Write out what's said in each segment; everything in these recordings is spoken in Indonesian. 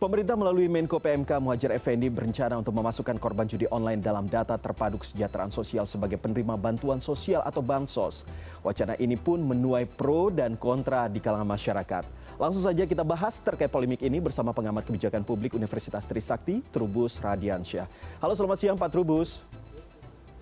Pemerintah melalui Menko PMK Muhadjir Effendi berencana untuk memasukkan korban judi online dalam data terpadu kesejahteraan sosial sebagai penerima bantuan sosial atau bansos. Wacana ini pun menuai pro dan kontra di kalangan masyarakat. Langsung saja kita bahas terkait polemik ini bersama pengamat kebijakan publik Universitas Trisakti, Trubus Radiansyah. Halo, selamat siang Pak Trubus.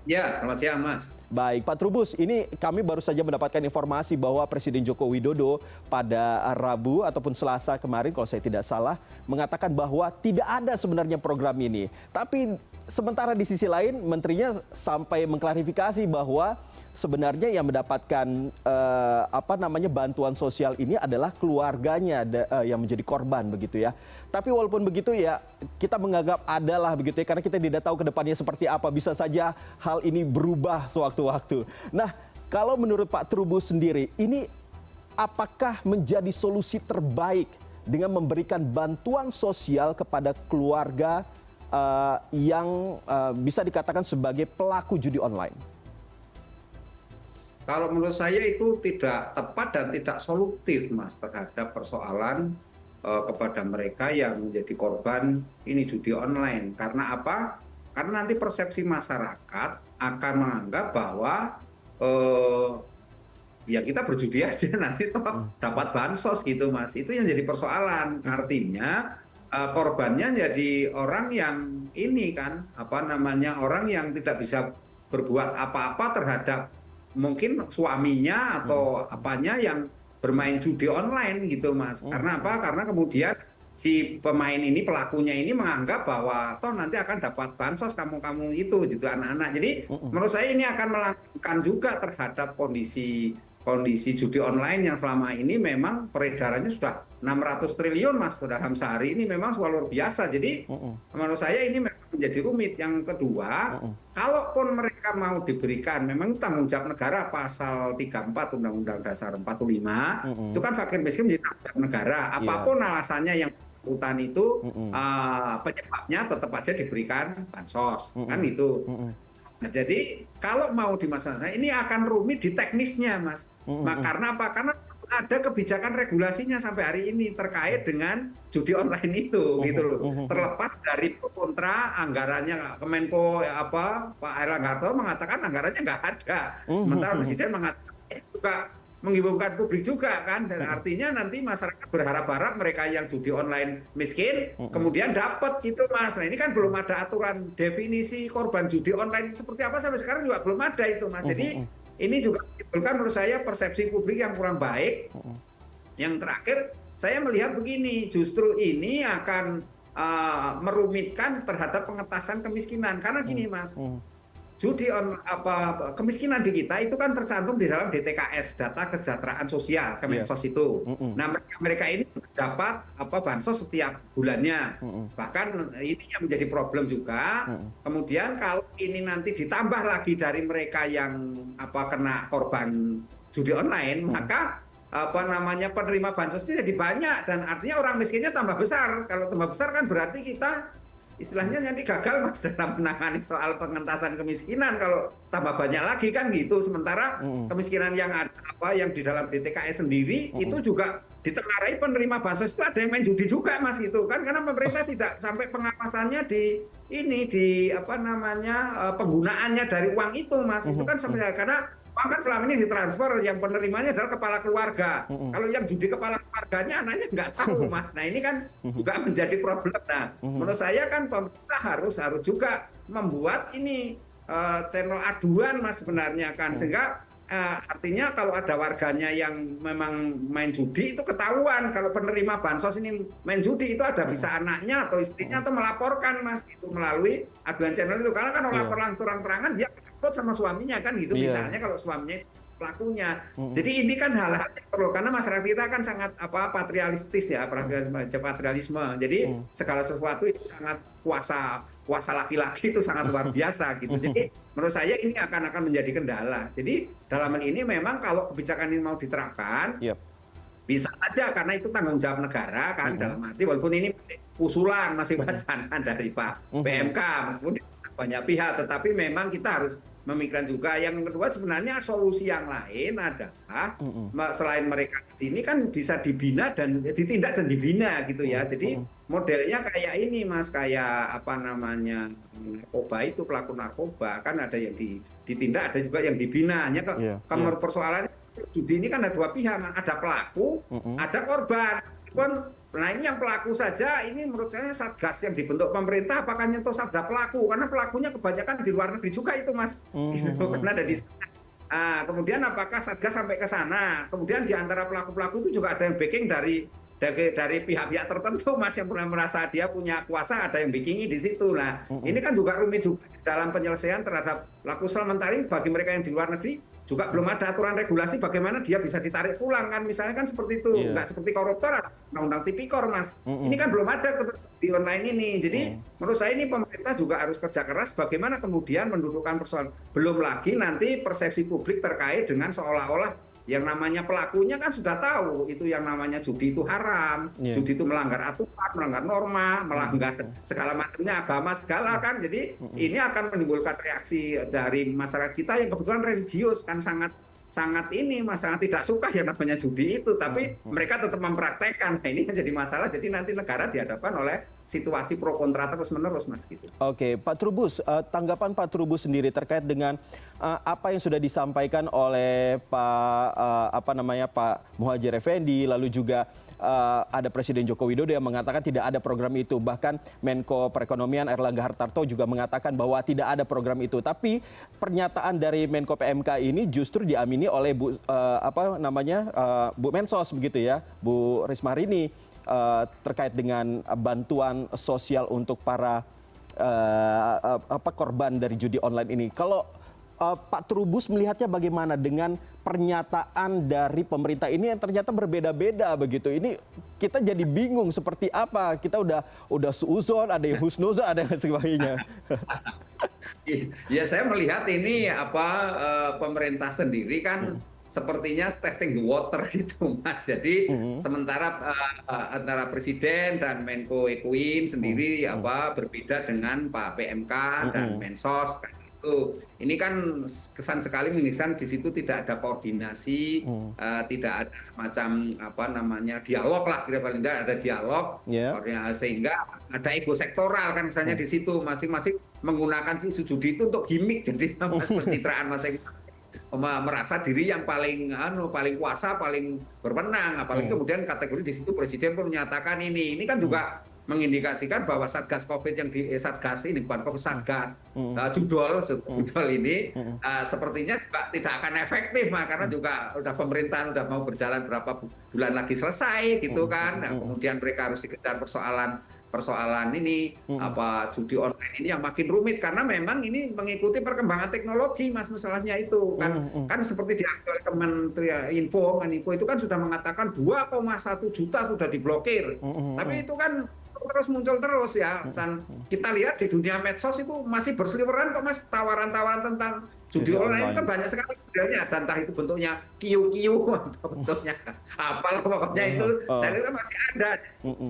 Ya, selamat siang Mas. Baik, Pak Trubus, ini kami baru saja mendapatkan informasi bahwa Presiden Joko Widodo pada Rabu ataupun Selasa kemarin, kalau saya tidak salah, mengatakan bahwa tidak ada sebenarnya program ini. Tapi sementara di sisi lain, menterinya sampai mengklarifikasi bahwa sebenarnya yang mendapatkan bantuan sosial ini adalah keluarganya yang menjadi korban begitu ya. Tapi walaupun begitu ya, kita menganggap adalah begitu ya, karena kita tidak tahu ke depannya seperti apa, bisa saja hal ini berubah sewaktu-waktu. Nah, kalau menurut Pak Trubus sendiri, ini apakah menjadi solusi terbaik dengan memberikan bantuan sosial kepada keluarga yang bisa dikatakan sebagai pelaku judi online? Kalau menurut saya itu tidak tepat dan tidak solutif, Mas, terhadap persoalan kepada mereka yang menjadi korban ini judi online. Karena apa? Karena nanti persepsi masyarakat akan menganggap bahwa ya kita berjudi aja nanti dapat bansos gitu, Mas. Itu yang jadi persoalan. Artinya korbannya jadi orang yang ini kan, orang yang tidak bisa berbuat apa-apa terhadap mungkin suaminya atau apanya yang bermain judi online gitu, Mas. Karena apa? Karena kemudian si pemain ini, pelakunya ini menganggap bahwa toh nanti akan dapat bansos kamu itu gitu anak-anak. Jadi menurut saya ini akan melakukan juga terhadap kondisi judi online yang selama ini memang peredarannya sudah 600 triliun, Mas, dalam sehari ini memang luar biasa. Jadi menurut saya ini memang menjadi rumit. Yang kedua, kalaupun mereka mau diberikan, memang tanggung jawab negara pasal 34 Undang-Undang Dasar 45, itu kan fakir miskin menjadi tanggung jawab negara. Apapun alasannya yang bersangkutan itu penyebabnya tetap aja diberikan bansos, kan itu. Nah, jadi kalau mau dimasukkan, ini akan rumit di teknisnya, Mas. Karena apa? Karena ada kebijakan regulasinya sampai hari ini terkait dengan judi online itu, gitu loh. Terlepas dari kontra anggarannya, Kemenko Pak Erlangga mengatakan anggarannya nggak ada. Sementara Presiden mengatakan juga menghibaukan publik juga kan, dan artinya nanti masyarakat berharap-harap mereka yang judi online miskin kemudian dapat gitu, Mas. Nah, ini kan belum ada aturan definisi korban judi online seperti apa sampai sekarang juga belum ada itu, Mas. Jadi ini juga menimbulkan menurut saya persepsi publik yang kurang baik. Yang terakhir saya melihat begini, justru ini akan merumitkan terhadap pengentasan kemiskinan karena gini, Mas. Kemiskinan di kita itu kan tercantum di dalam DTKS, data kesejahteraan sosial Kemensos itu. Nah, mereka ini dapat bansos setiap bulannya. Bahkan ini yang menjadi problem juga. Kemudian kalau ini nanti ditambah lagi dari mereka yang kena korban judi online, maka penerima bansos itu jadi banyak dan artinya orang miskinnya tambah besar. Kalau tambah besar kan berarti kita istilahnya nanti gagal, Mas, dalam menangani soal pengentasan kemiskinan kalau tambah banyak lagi kan gitu. Sementara kemiskinan yang ada yang di dalam DTKS sendiri itu juga ditengarai penerima bansos itu ada yang main judi juga, Mas, gitu kan, karena pemerintah tidak sampai pengawasannya penggunaannya dari uang itu, Mas. Itu kan sampai karena uang kan selama ini ditransfer, yang penerimanya adalah kepala keluarga. Kalau yang judi kepala keluarganya anaknya nggak tahu, Mas. Nah, ini kan juga menjadi problem. Nah, menurut saya kan pemerintah harus juga membuat ini channel aduan, Mas, sebenarnya kan. Sehingga artinya kalau ada warganya yang memang main judi itu ketahuan. Kalau penerima bansos ini main judi itu ada bisa anaknya atau istrinya atau melaporkan, Mas, itu melalui aduan channel itu. Karena kan orang terang-terangan dia takut sama suaminya kan gitu, misalnya kalau suaminya pelakunya. Jadi ini kan hal-hal yang perlu, karena masyarakat kita kan sangat patrialistis ya, patrialisme. Jadi segala sesuatu itu sangat kuasa laki-laki itu sangat luar biasa gitu. Jadi menurut saya ini akan menjadi kendala. Jadi dalam hal ini memang kalau kebijakan ini mau diterapkan, bisa saja karena itu tanggung jawab negara kan, dalam arti walaupun ini masih usulan, masih wacana dari Pak PMK, meskipun banyak pihak, tetapi memang kita harus memikirkan juga. Yang kedua sebenarnya solusi yang lain adalah selain mereka ini kan bisa dibina dan ditindak dan dibina gitu ya. Jadi modelnya kayak ini Mas, kayak apa namanya narkoba itu, pelaku narkoba kan ada yang ditindak, ada juga yang dibina. Hanya persoalannya judi ini kan ada dua pihak, ada pelaku, ada korban. Meskipun nah ini yang pelaku saja, ini menurut saya Satgas yang dibentuk pemerintah apakah nyentuh ada pelaku, karena pelakunya kebanyakan di luar negeri juga itu Mas, gitu, karena ada di sana. Kemudian apakah Satgas sampai ke sana, kemudian di antara pelaku-pelaku itu juga ada yang backing dari pihak-pihak tertentu Mas, yang pernah merasa dia punya kuasa, ada yang backingi di situ. Nah ini kan juga rumit juga dalam penyelesaian terhadap pelaku sementara bagi mereka yang di luar negeri juga belum ada aturan regulasi bagaimana dia bisa ditarik pulang kan, misalnya kan seperti itu. Nggak seperti koruptor, undang-undang tipikor Mas. Ini kan belum ada di online ini. Jadi menurut saya ini pemerintah juga harus kerja keras bagaimana kemudian mendudukkan persoalan. Belum lagi nanti persepsi publik terkait dengan seolah-olah yang namanya pelakunya kan sudah tahu itu yang namanya judi itu haram, judi itu melanggar aturan, melanggar norma, melanggar segala macamnya, agama segala kan. Jadi ini akan menimbulkan reaksi dari masyarakat kita yang kebetulan religius kan, sangat ini Mas, sangat tidak suka yang namanya judi itu, tapi mereka tetap mempraktekkan. Nah, ini menjadi masalah. Jadi nanti negara dihadapkan oleh situasi pro kontra terus menerus Mas gitu. Oke, Pak Trubus, tanggapan Pak Trubus sendiri terkait dengan apa yang sudah disampaikan oleh Pak Muhadjir Effendi, lalu juga ada Presiden Joko Widodo yang mengatakan tidak ada program itu. Bahkan Menko Perekonomian Erlangga Hartarto juga mengatakan bahwa tidak ada program itu. Tapi pernyataan dari Menko PMK ini justru diamini oleh Bu Mensos begitu ya, Bu Risma Hari ini, terkait dengan bantuan sosial untuk para korban dari judi online ini. Kalau Pak Trubus melihatnya bagaimana dengan pernyataan dari pemerintah ini yang ternyata berbeda-beda begitu? Ini kita jadi bingung seperti apa. Kita udah suuzon, ada yang husnuzon, ada yang sebagainya. Ya saya melihat ini pemerintah sendiri kan sepertinya testing the water gitu Mas. Jadi sementara antara Presiden dan Menko Ekuin sendiri berbeda dengan Pak PMK dan Mensos kan itu. Ini kan kesan sekali mengisahkan di situ tidak ada koordinasi, tidak ada semacam dialog lah, kira paling tidak ada dialog, sehingga ada ego sektoral kan misalnya di situ, masing-masing menggunakan isu judi itu untuk gimmick, jadi pencitraan masing-masing merasa diri yang paling kuasa, paling berwenang. Apalagi kemudian kategori di situ Presiden pun menyatakan ini kan juga mengindikasikan bahwa Satgas Covid yang Satgas ini bukan Covid, Satgas judol ini sepertinya juga tidak akan efektif karena juga udah pemerintahan udah mau berjalan berapa bulan lagi selesai gitu kan. Kemudian mereka harus dikejar persoalan ini judi online ini yang makin rumit karena memang ini mengikuti perkembangan teknologi Mas, masalahnya itu kan seperti diakui oleh Kementerian Info itu kan sudah mengatakan 2,1 juta sudah diblokir, tapi itu kan terus muncul terus ya, dan kita lihat di dunia medsos itu masih berseliweran kok Mas, tawaran-tawaran tentang judi online itu kan banyak sekali modelnya, dan entah itu bentuknya kiu-kiu atau bentuknya apalah pokoknya itu saya lihat masih ada.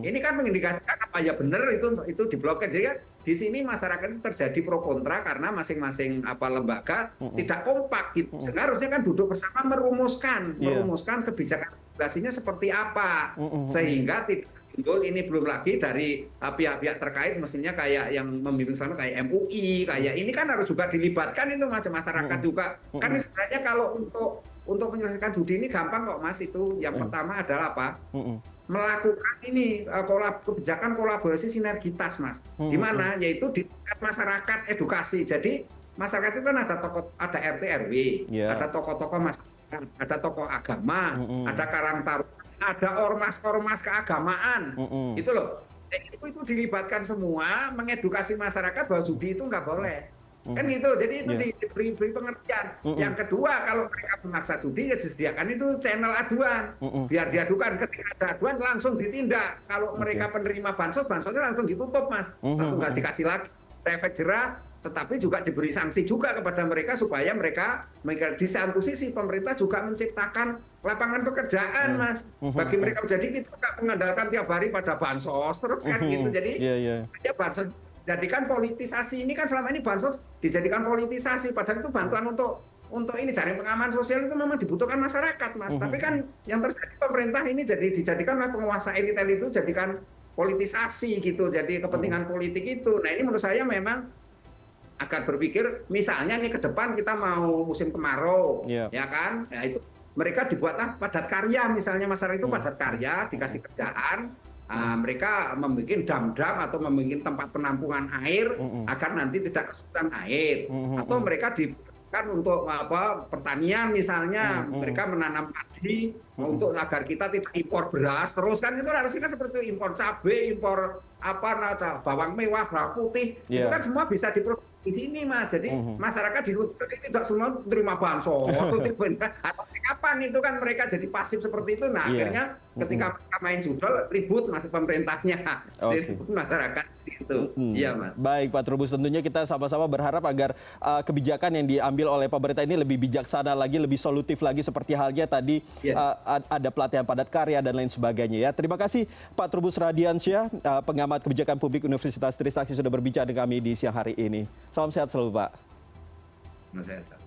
Ini kan mengindikasikan apa ya benar itu diblokir. Jadi di sini masyarakat itu terjadi pro kontra karena masing-masing lembaga tidak kompak gitu. Seharusnya kan duduk bersama merumuskan kebijakan regulasinya seperti apa sehingga tidak timbul ini, belum lagi dari pihak-pihak terkait mestinya kayak yang membimbing selama kayak MUI, kayak ini kan harus juga dilibatkan itu masyarakat juga. Kan sebenarnya kalau untuk menyelesaikan judi ini gampang kok Mas, itu yang pertama adalah melakukan ini kebijakan kolaborasi sinergitas Mas. Di mana yaitu di tingkat masyarakat edukasi. Jadi masyarakat itu kan ada RT RW, ada tokoh-tokoh masyarakat, ada tokoh agama, ada karang taruna, ada ormas-ormas keagamaan, itu loh. Itu dilibatkan semua, mengedukasi masyarakat bahwa judi itu nggak boleh. Kan gitu, jadi itu diberi pengertian. Yang kedua, kalau mereka memaksa judi, ya disediakan itu channel aduan. Biar diadukan, ketika ada aduan langsung ditindak. Kalau mereka penerima bansosnya langsung ditutup Mas. Langsung nggak dikasih lagi efek jerah, tetapi juga diberi sanksi juga kepada mereka supaya mereka di satu sisi pemerintah juga menciptakan lapangan pekerjaan Mas bagi mereka. Jadi kita nggak mengandalkan tiap hari pada bansos terus kan gitu. Jadi ya bansos jadikan politisasi. Ini kan selama ini bansos dijadikan politisasi, padahal itu bantuan untuk ini jaring pengaman sosial itu memang dibutuhkan masyarakat, Mas. Tapi kan yang terjadi pemerintah ini jadi dijadikan oleh penguasa elit-elit itu jadikan politisasi gitu, jadi kepentingan politik itu. Nah ini menurut saya memang akan berpikir, misalnya nih ke depan kita mau musim kemarau, ya kan? Ya itu mereka dibuatlah padat karya, misalnya masyarakat itu padat karya, dikasih kerjaan, mereka membuat dam-dam atau membuat tempat penampungan air agar nanti tidak kesulitan air, atau mereka kan untuk pertanian misalnya, mereka menanam padi untuk agar kita tidak impor beras terus kan, itu harusnya kan seperti itu, impor cabai, impor bawang mewah, bawang putih, itu kan semua bisa diproduksi di sini, Mas. Jadi masyarakat di luar tidak semua terima bansos. Kapan itu kan mereka jadi pasif seperti itu. Nah, akhirnya ketika mereka main judol ribut masih pemerintahnya, ribut masyarakat itu. Iya, Mas. Baik, Pak Trubus, tentunya kita sama-sama berharap agar kebijakan yang diambil oleh pemerintah ini lebih bijaksana lagi, lebih solutif lagi, seperti halnya tadi ada pelatihan padat karya dan lain sebagainya ya. Terima kasih Pak Trubus Radiansyah, pengamat kebijakan publik Universitas Trisakti sudah berbicara dengan kami di siang hari ini. Salam sehat selalu, Pak. Salam sehat.